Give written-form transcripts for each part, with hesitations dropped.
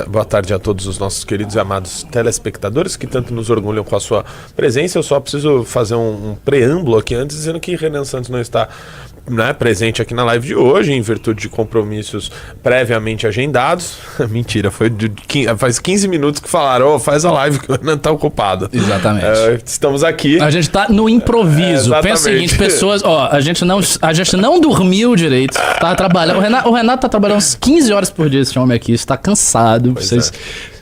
Boa tarde a todos os nossos queridos e amados telespectadores que tanto nos orgulham com a sua presença. Eu só preciso fazer um preâmbulo aqui antes, dizendo que Renan Santos não está presente aqui na live de hoje, em virtude de compromissos previamente agendados. Mentira, faz 15 minutos que falaram, faz a live que o Renan está ocupado. Exatamente. Estamos aqui. A gente está no improviso. Pensa o seguinte, pessoas, a gente não dormiu direito, tá trabalhando. O Renato está trabalhando uns 15 horas por dia, esse homem aqui, está cansado,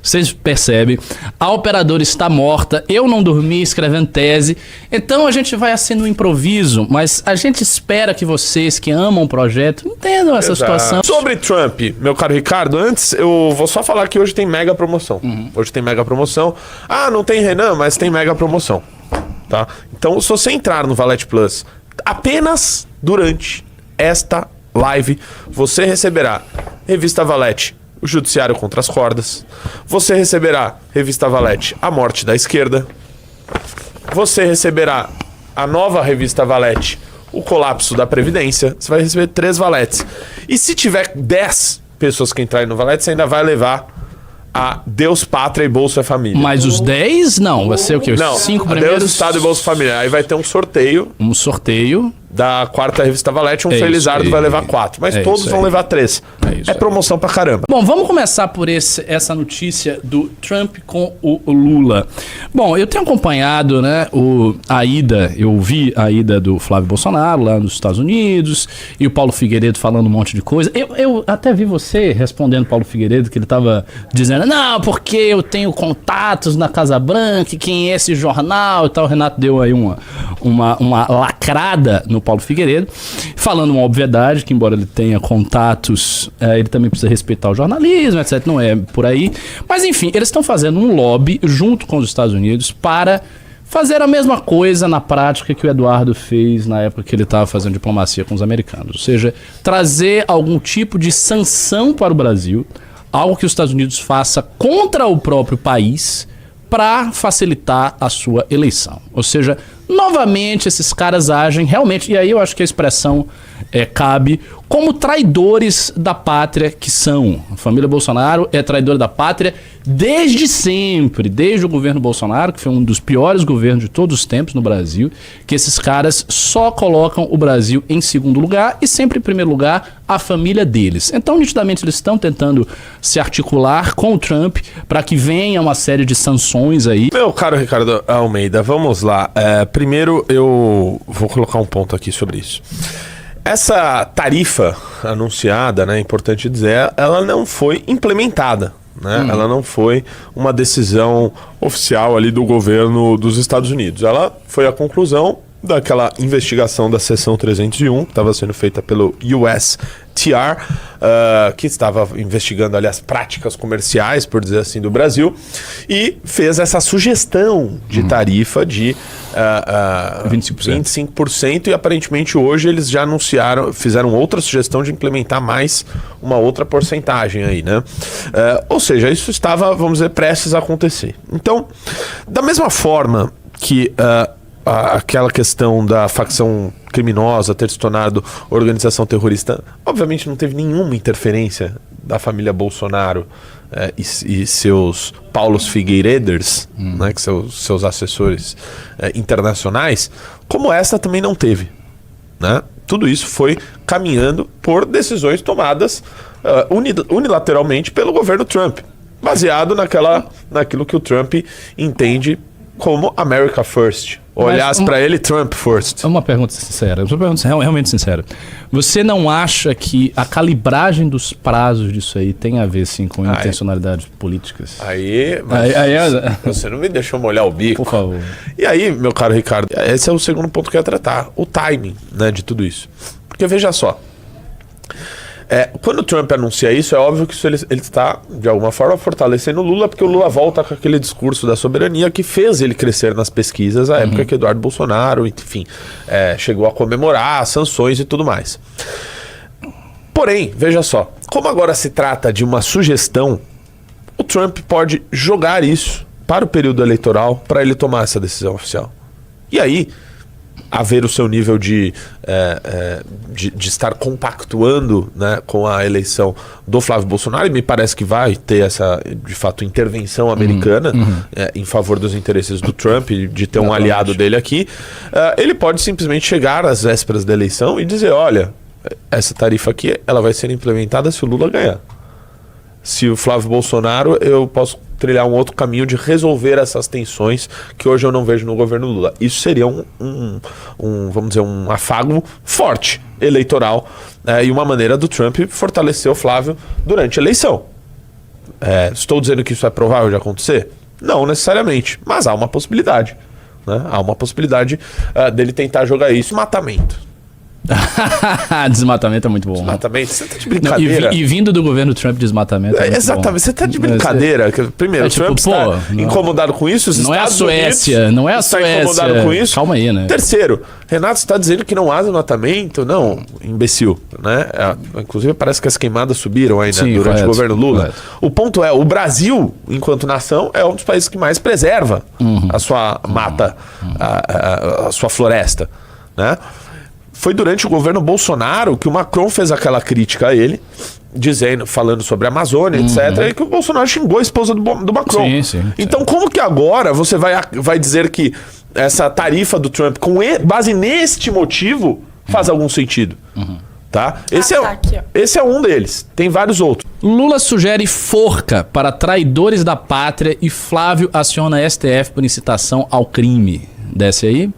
vocês percebem. A operadora está morta, eu não dormi escrevendo tese, então a gente vai assim no improviso, mas a gente espera que vocês que amam o projeto entendam essa situação. Sobre Trump, meu caro Ricardo, antes eu vou só falar que hoje tem mega promoção. Hoje tem mega promoção. Ah, não tem Renan, mas tem mega promoção, tá? Então, se você entrar no Valete Plus apenas durante esta live, você receberá Revista Valete, O Judiciário contra as Cordas. Você receberá Revista Valete, A Morte da Esquerda. Você receberá a nova Revista Valete, O Colapso da Previdência. Você vai receber 3 valetes. E se tiver 10 pessoas que entrarem no valete, você ainda vai levar a Deus, Pátria e Bolsa Família. Mas os 10, não. Vai ser o quê? Os 5 primeiros? Deus, Estado e Bolsa Família. Aí vai ter um sorteio. Um sorteio Da 4ª Revista Valete, um Felizardo vai levar 4. Mas todos vão levar 3. É promoção pra caramba. Bom, vamos começar por essa notícia do Trump com o Lula. Bom, eu tenho acompanhado, né, eu vi a ida do Flávio Bolsonaro lá nos Estados Unidos, e o Paulo Figueiredo falando um monte de coisa. Eu até vi você respondendo Paulo Figueiredo, que ele tava dizendo, não, porque eu tenho contatos na Casa Branca, quem é esse jornal e tal. O Renato deu aí uma lacrada no Paulo Figueiredo, falando uma obviedade, que embora ele tenha contatos, ele também precisa respeitar o jornalismo, etc. Não é por aí. Mas enfim, eles estão fazendo um lobby junto com os Estados Unidos para fazer a mesma coisa na prática que o Eduardo fez na época que ele estava fazendo diplomacia com os americanos. Ou seja, trazer algum tipo de sanção para o Brasil, algo que os Estados Unidos faça contra o próprio país para facilitar a sua eleição. Ou seja, novamente esses caras agem realmente, e aí eu acho que a expressão cabe, como traidores da pátria que são. A família Bolsonaro é traidora da pátria desde sempre, desde o governo Bolsonaro, que foi um dos piores governos de todos os tempos no Brasil, que esses caras só colocam o Brasil em segundo lugar e sempre em primeiro lugar a família deles. Então, nitidamente, eles estão tentando se articular com o Trump para que venha uma série de sanções aí. Meu caro Ricardo Almeida, vamos lá. Primeiro, eu vou colocar um ponto aqui sobre isso. Essa tarifa anunciada, né, é importante dizer, ela não foi implementada, né? Ela não foi uma decisão oficial ali do governo dos Estados Unidos. Ela foi a conclusão daquela investigação da seção 301, que estava sendo feita pelo USTR, que estava investigando ali as práticas comerciais, por dizer assim, do Brasil, e fez essa sugestão de tarifa de 25%, e aparentemente hoje eles já fizeram outra sugestão de implementar mais uma outra porcentagem aí, né? Ou seja, isso estava, vamos dizer, prestes a acontecer. Então, da mesma forma que aquela questão da facção criminosa ter se tornado organização terrorista, obviamente não teve nenhuma interferência da família Bolsonaro e seus Paulos Figueireders, né, que são seus assessores internacionais, como essa também não teve, né? Tudo isso foi caminhando por decisões tomadas unilateralmente pelo governo Trump, baseado naquilo que o Trump entende como America First. Olhasse para ele, Trump First. Uma pergunta sincera, realmente sincera. Você não acha que a calibragem dos prazos disso aí tem a ver, sim, com intencionalidades políticas? Você não me deixou molhar o bico. Por favor. E aí, meu caro Ricardo, esse é o segundo ponto que eu ia tratar. O timing, né, de tudo isso. Porque veja só. Quando o Trump anuncia isso, é óbvio que ele está, de alguma forma, fortalecendo o Lula, porque o Lula volta com aquele discurso da soberania que fez ele crescer nas pesquisas na época que Eduardo Bolsonaro, enfim, chegou a comemorar sanções e tudo mais. Porém, veja só, como agora se trata de uma sugestão, o Trump pode jogar isso para o período eleitoral para ele tomar essa decisão oficial. E aí, haver o seu nível de estar compactuando, né, com a eleição do Flávio Bolsonaro, e me parece que vai ter essa, de fato, intervenção americana em favor dos interesses do Trump, de ter um aliado dele aqui, ele pode simplesmente chegar às vésperas da eleição e dizer, olha, essa tarifa aqui ela vai ser implementada se o Lula ganhar. Se o Flávio Bolsonaro, eu posso trilhar um outro caminho de resolver essas tensões que hoje eu não vejo no governo Lula. Isso seria vamos dizer, um afago forte eleitoral, e uma maneira do Trump fortalecer o Flávio durante a eleição. Estou dizendo que isso é provável de acontecer? Não necessariamente, mas há uma possibilidade, né? Há uma possibilidade dele tentar jogar isso. Desmatamento. Desmatamento é muito bom. Desmatamento? Você tá de brincadeira. Não, e vindo do governo Trump, desmatamento é muito exatamente, bom. Você tá de brincadeira. Primeiro, o Trump está incomodado com isso. Não é a Suécia, não é a Suécia. Está incomodado com isso. Calma aí, né? Terceiro, Renato está dizendo que não há desmatamento. Não, imbecil, né? Inclusive parece que as queimadas subiram ainda durante o governo Lula. Correto. O ponto é, o Brasil, enquanto nação, é um dos países que mais preserva a sua mata, a sua floresta, né? Foi durante o governo Bolsonaro que o Macron fez aquela crítica a ele, falando sobre a Amazônia, etc., e que o Bolsonaro xingou a esposa do Macron. Sim. Então, como que agora você vai dizer que essa tarifa do Trump, com base neste motivo, faz algum sentido? Tá? Esse é um deles. Tem vários outros. Lula sugere forca para traidores da pátria e Flávio aciona STF por incitação ao crime. Desce aí.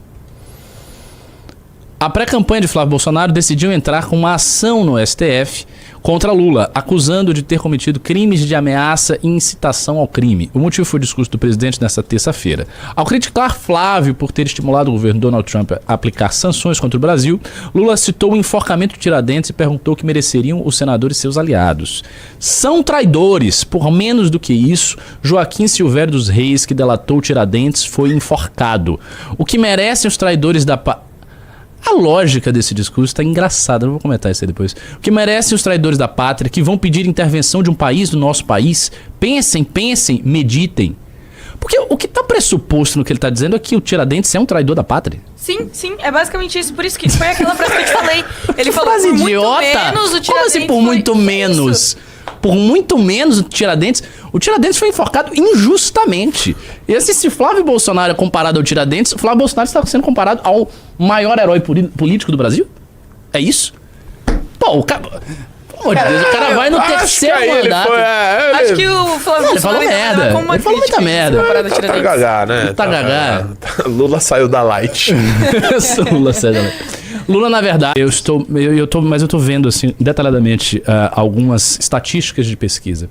A pré-campanha de Flávio Bolsonaro decidiu entrar com uma ação no STF contra Lula, acusando de ter cometido crimes de ameaça e incitação ao crime. O motivo foi o discurso do presidente nesta terça-feira. Ao criticar Flávio por ter estimulado o governo Donald Trump a aplicar sanções contra o Brasil, Lula citou o enforcamento de Tiradentes e perguntou o que mereceriam os senadores e seus aliados. São traidores. Por menos do que isso, Joaquim Silvério dos Reis, que delatou Tiradentes, foi enforcado. O que merecem os traidores da A lógica desse discurso está engraçada, não vou comentar isso aí depois. O que merecem os traidores da pátria que vão pedir intervenção de um país, do nosso país? Pensem, meditem. Porque o que está pressuposto no que ele está dizendo é que o Tiradentes é um traidor da pátria. Sim, é basicamente isso. Por isso que foi aquela frase que eu te falei. Ele falou frase por idiota. Muito menos o Tiradentes. Como assim por muito menos? Isso. Por muito menos o Tiradentes foi enforcado injustamente. E se Flávio Bolsonaro é comparado ao Tiradentes, o Flávio Bolsonaro está sendo comparado ao maior herói político do Brasil? É isso? Pô, o cara... Pelo amor de Deus, o cara vai no terceiro mandato. Acho que o Flávio ele falou merda. Ele falou muita merda. Tá gagá, né? Tá gagá. Lula saiu da light. Lula saiu da light. Lula, na verdade, mas eu tô vendo assim, detalhadamente algumas estatísticas de pesquisa.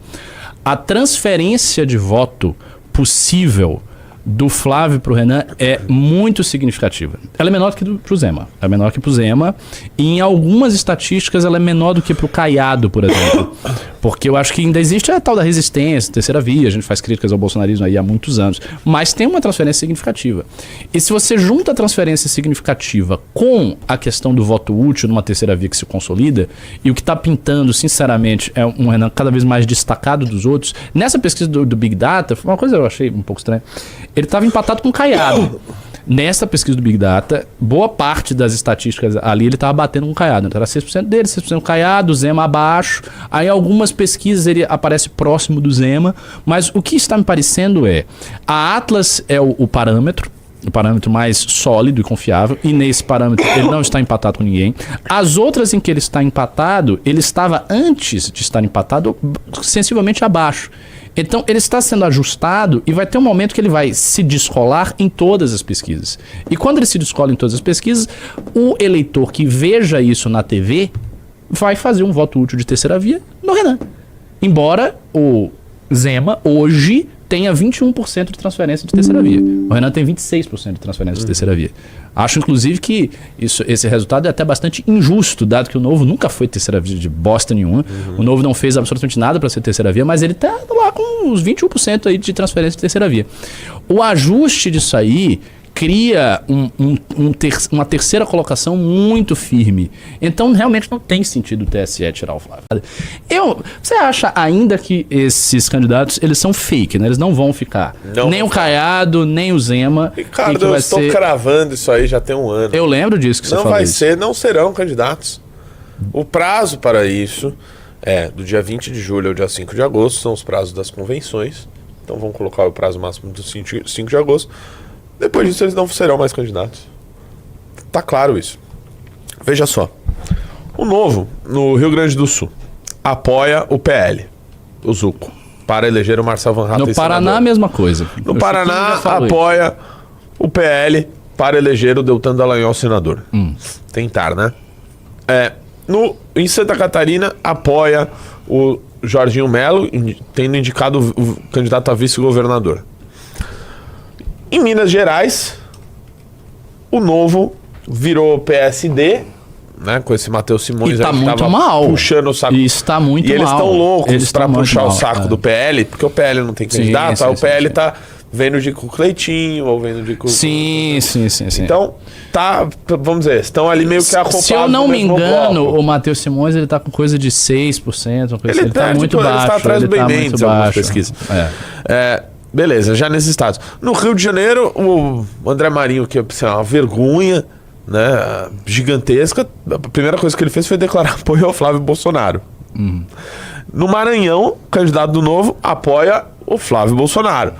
A transferência de voto possível do Flávio pro Renan é muito significativa. Ela é menor do que pro Zema. Ela é menor que pro Zema. E em algumas estatísticas ela é menor do que pro Caiado, por exemplo. Porque eu acho que ainda existe a tal da resistência, terceira via. A gente faz críticas ao bolsonarismo aí há muitos anos. Mas tem uma transferência significativa. E se você junta a transferência significativa com a questão do voto útil numa terceira via que se consolida, e o que está pintando, sinceramente, é um Renan cada vez mais destacado dos outros. Nessa pesquisa do Big Data, foi uma coisa que eu achei um pouco estranha. Ele estava empatado com o Caiado. Nessa pesquisa do Big Data, boa parte das estatísticas ali ele estava batendo com o Caiado. Então era 6% dele, 6% do Caiado, o Zema abaixo. Aí algumas pesquisas ele aparece próximo do Zema. Mas o que está me parecendo a Atlas é o parâmetro mais sólido e confiável, e nesse parâmetro ele não está empatado com ninguém. As outras em que ele está empatado, ele estava antes de estar empatado sensivelmente abaixo. Então ele está sendo ajustado e vai ter um momento que ele vai se descolar em todas as pesquisas. E quando ele se descola em todas as pesquisas, o eleitor que veja isso na TV vai fazer um voto útil de terceira via no Renan. Embora o Zema hoje tenha 21% de transferência de terceira via. O Renan tem 26% de transferência de terceira via. Acho, inclusive, que esse resultado é até bastante injusto, dado que o Novo nunca foi terceira via de bosta nenhuma. O Novo não fez absolutamente nada para ser terceira via, mas ele tá lá com uns 21% aí de transferência de terceira via. O ajuste disso aí cria uma terceira colocação muito firme. Então, realmente não tem sentido o TSE tirar o Flávio. Você acha ainda que esses candidatos, eles são fake, né? Eles não vão ficar. Não nem vão o Caiado, nem o Zema. Ricardo, eu estou cravando isso aí já tem um ano. Eu lembro disso que você não falou. Não serão candidatos. O prazo para isso é do dia 20 de julho ao dia 5 de agosto, são os prazos das convenções. Então vamos colocar o prazo máximo do 5 de agosto. Depois disso eles não serão mais candidatos. Tá claro isso. Veja só. O Novo, no Rio Grande do Sul, apoia o PL, o Zucco, para eleger o Marcel Van Hatten. No Paraná, a mesma coisa. No Paraná, apoia o PL para eleger o Deltan Dallagnol senador. Tentar, né? Em Santa Catarina, apoia o Jorginho Melo, tendo indicado o candidato a vice-governador. Em Minas Gerais, o Novo virou PSD, né, com esse Matheus Simões tá aí que muito tava mal. puxando o saco. Isso tá muito mal. E eles estão loucos pra puxar o saco mal, do PL, porque o PL não tem candidato, sim, o PL sim. tá vendo de com o Cleitinho, ou vendo de com... Sim. Então, vamos dizer, estão ali meio que acoplados. Se eu não me engano, bloco. o Matheus Simões, ele tá com coisa de 6%. Ele tá muito baixo. Ele está atrás do Ben Mendes em algumas pesquisas. Beleza, já nesses estados. No Rio de Janeiro, o André Marinho, que é uma vergonha, né, gigantesca, a primeira coisa que ele fez foi declarar apoio ao Flávio Bolsonaro. No Maranhão, o candidato do Novo apoia o Flávio Bolsonaro.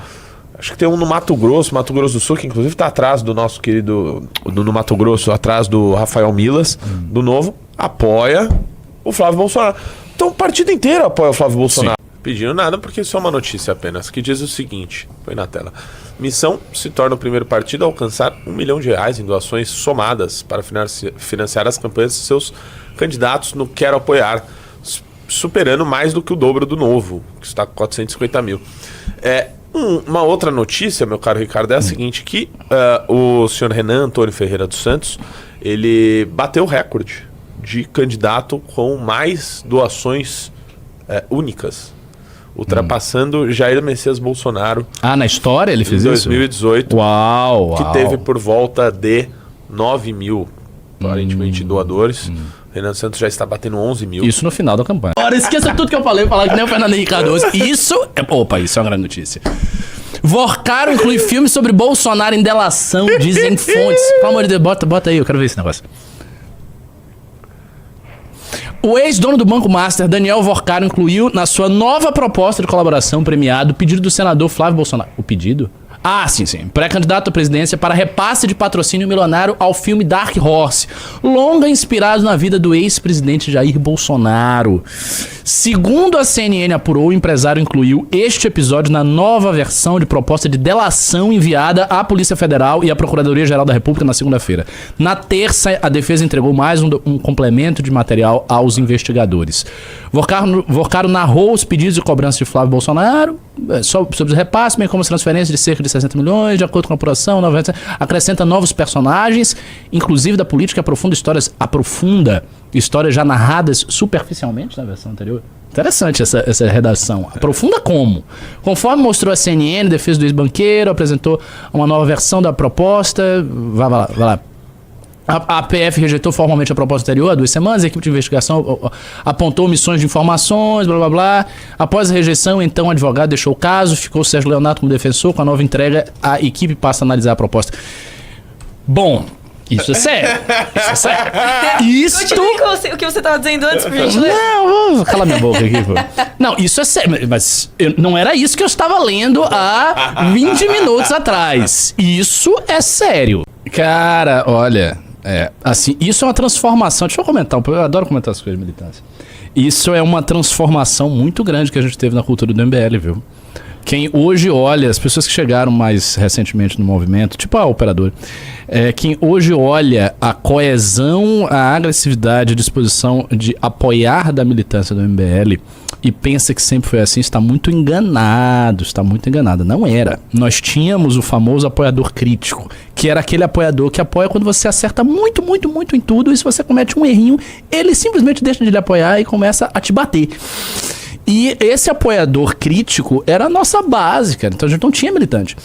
Acho que tem um no Mato Grosso do Sul, que inclusive está atrás do nosso querido... No Mato Grosso, atrás do Rafael Milas, do Novo, apoia o Flávio Bolsonaro. Então o partido inteiro apoia o Flávio Bolsonaro. Sim. Pedindo nada, porque isso é uma notícia apenas, que diz o seguinte, põe na tela. Missão se torna o primeiro partido a alcançar R$1 milhão em doações somadas para financiar as campanhas de seus candidatos no Quero Apoiar, superando mais do que o dobro do Novo, que está com 450 mil. Uma outra notícia, meu caro Ricardo, é a seguinte, que o senhor Renan Antônio Ferreira dos Santos, ele bateu o recorde de candidato com mais doações únicas, ultrapassando Jair Messias Bolsonaro. Na história ele fez isso? Em 2018. Uau. Que teve por volta de 9 mil, aparentemente, doadores. Renan Santos já está batendo 11 mil. Isso no final da campanha. Agora, esqueça tudo que eu falei, falar que nem o Fernando Henrique Cardoso. Isso é uma grande notícia. Vorcaro inclui filme sobre Bolsonaro em delação, dizem fontes. Pelo amor de Deus, bota aí, eu quero ver esse negócio. O ex-dono do Banco Master, Daniel Vorcaro, incluiu na sua nova proposta de colaboração premiado o pedido do senador Flávio Bolsonaro. O pedido? Sim. Pré-candidato à presidência para repasse de patrocínio milionário ao filme Dark Horse, longa inspirado na vida do ex-presidente Jair Bolsonaro. Segundo a CNN apurou, o empresário incluiu este episódio na nova versão de proposta de delação enviada à Polícia Federal e à Procuradoria-Geral da República na segunda-feira. Na terça, a defesa entregou mais um complemento de material aos investigadores. Vorcaro narrou os pedidos de cobrança de Flávio Bolsonaro sobre os repasses, bem como as transferências de cerca de 60 milhões, de acordo com a apuração, acrescenta novos personagens, inclusive da política, aprofunda histórias já narradas superficialmente na versão anterior. Interessante essa redação. Aprofunda como? Conforme mostrou a CNN, defesa do ex-banqueiro apresentou uma nova versão da proposta. Vai lá. A APF rejeitou formalmente a proposta anterior há 2 semanas. A equipe de investigação apontou omissões de informações, blá blá blá. Após a rejeição, então, o advogado deixou o caso, ficou o Sérgio Leonardo como defensor. Com a nova entrega, a equipe passa a analisar a proposta. Bom, isso é sério. Continue com o que você estava dizendo antes, por gentileza. Não, cala minha boca aqui, pô. Não, isso é sério. Mas não era isso que eu estava lendo há 20 minutos atrás. Isso é sério. Cara, olha... assim, isso é uma transformação. Deixa eu comentar, eu adoro comentar as coisas de militância. Isso é uma transformação muito grande que a gente teve na cultura do MBL, viu? Quem hoje olha, as pessoas que chegaram mais recentemente no movimento, tipo a operadora, quem hoje olha a coesão, a agressividade, a disposição de apoiar da militância do MBL e pensa que sempre foi assim, está muito enganado. Não era. Nós tínhamos o famoso apoiador crítico, que era aquele apoiador que apoia quando você acerta muito em tudo, e se você comete um errinho, ele simplesmente deixa de lhe apoiar e começa a te bater. E esse apoiador crítico era a nossa base, cara. Então a gente não tinha militante.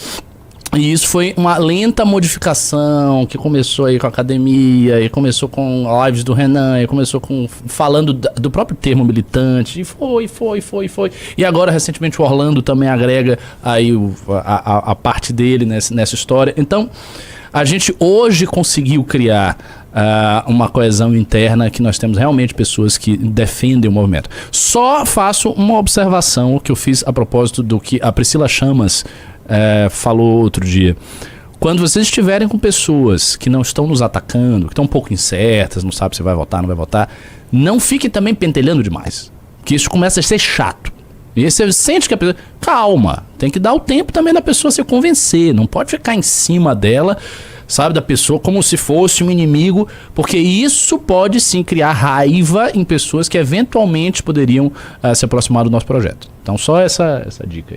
E isso foi uma lenta modificação que começou aí com a academia, e começou com lives do Renan, e começou com falando do próprio termo militante, e foi. E agora, recentemente, o Orlando também agrega aí a parte dele nessa história. Então, a gente hoje conseguiu criar uma coesão interna que nós temos realmente pessoas que defendem o movimento. Só faço uma observação que eu fiz a propósito do que a Priscila Chamas falou outro dia. Quando vocês estiverem com pessoas que não estão nos atacando, que estão um pouco incertas, não sabe se vai votar, não vai votar, não fiquem também pentelhando demais, que isso começa a ser chato. E aí você sente que a pessoa... Calma, tem que dar o tempo também da pessoa se convencer, não pode ficar em cima dela, sabe, da pessoa como se fosse um inimigo, porque isso pode sim criar raiva em pessoas que eventualmente poderiam se aproximar do nosso projeto. Então só essa dica aí.